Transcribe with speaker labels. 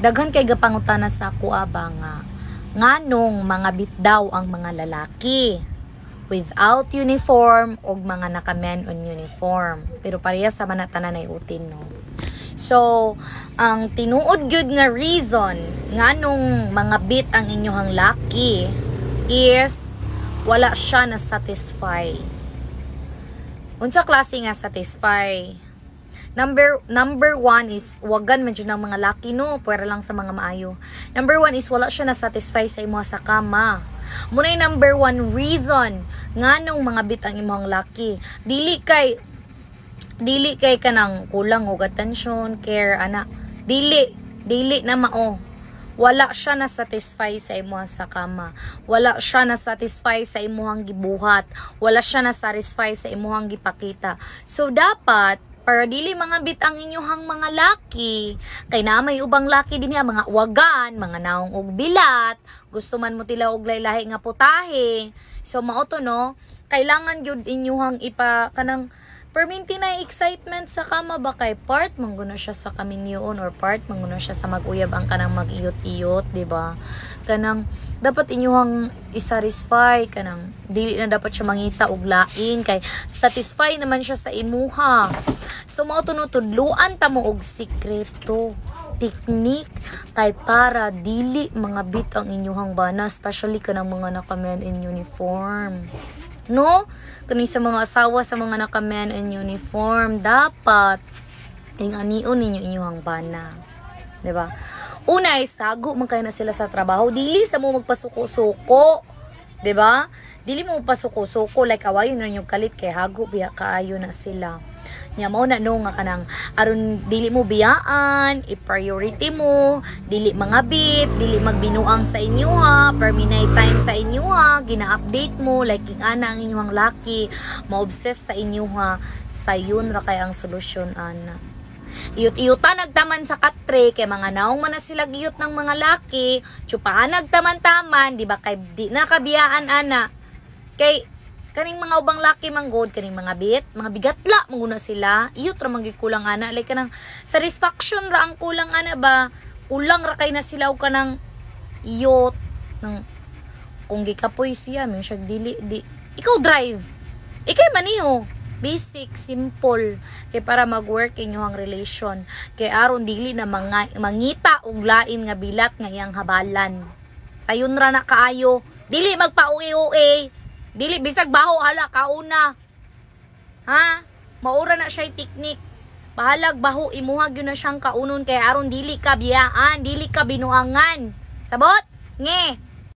Speaker 1: Daghan kay gapangutana sa ako ba nga nganong mga bit daw ang mga lalaki without uniform o mga naka-men on uniform. Pero parehas sa manatanan ay utin, no? So, ang tinuod gyud nga reason nganong mga bit ang inyohang laki is wala siya na satisfy. Unsa klase nga satisfy? Number one is wagan medyo ng mga laki, no, pwera lang sa mga maayo. Number one is wala siya na satisfy sa imo sa kama. Muna yung number one reason nganong mga bit ang imong laki. Dili kay kanang kulang og attention, care, ana. Dili na mao. Wala siya na satisfy sa imuha sa kama. Wala siya na satisfy sa imuhang gibuhat. Wala siya na satisfy sa imuhang gipakita. So dapat para dili mga bit ang inyohang mga laki, kay na may ubang laki din niya, mga wagan, mga naong og bilat, gusto man mo tila og laylahi nga putahe. So mao to, no, kailangan gyud inyohang kanang perminti na excitement sa kama ba kay part mangguna siya sa kaminyoon or part mangguna siya sa mag-uyab ang kanang mag-iyot-iyot, di ba? Kanang dapat inyohang isatisfy, kanang dili na dapat siya mangita og lain kay satisfy naman siya sa imuha. So mao to, no, tudluan ta mo og sikreto, technique kay para dili mga bit ang inyohang bana, especially kanang mga naka-men in uniform. No? Kani sa mga asawa sa mga naka-men in uniform, dapat anion ninyo inyong bana. Diba? Una ay sago man kayo na sila sa trabaho. Dili sa mo magpasuko-suko. Diba? Dili mo magpasuko-suko. Like awayon na yung kalit kay hago biya kaayo na sila. Nya mao na no nga kanang aron dili mo biyaan, i-priority mo, dili mga bit, dili magbinuang sa inyo ha, perminay time sa inyo ha, gina-update mo like ing ana ang inyong laki, ma-obsess sa inyo ha, sayon ra kay ang solusyon ana. Iyot-iyutan nagtaman sa katre kay mga naong man na sila giyot ng mga laki, tsupaan nagtaman-taman, di ba kay di nakabiyaan ana. Kay kaning mga ubang laki manggod, kaning mga bit, mga bigatla manguna sila, iyot ra mangyud kulang ana, like kanang satisfaction ra ang kulang ana ba, kulang ra kay na sila og kanang iyot nang kung gikapoy siya min siya dili di ikaw drive, ikay maniho basic, simple kay para mag-work inyong relation kay aron dili na mangita og lain nga bilat nga iyang habalan. Sayon ra na kaayo, dili magpa-uwi-uwi, dili bisag baho hala kauna. Ha? Maura na siya technique. Bahalag baho imuha gyud na siyang kaunon kay aron dili ka biyaan, dili ka binuangan. Sabot? Nge.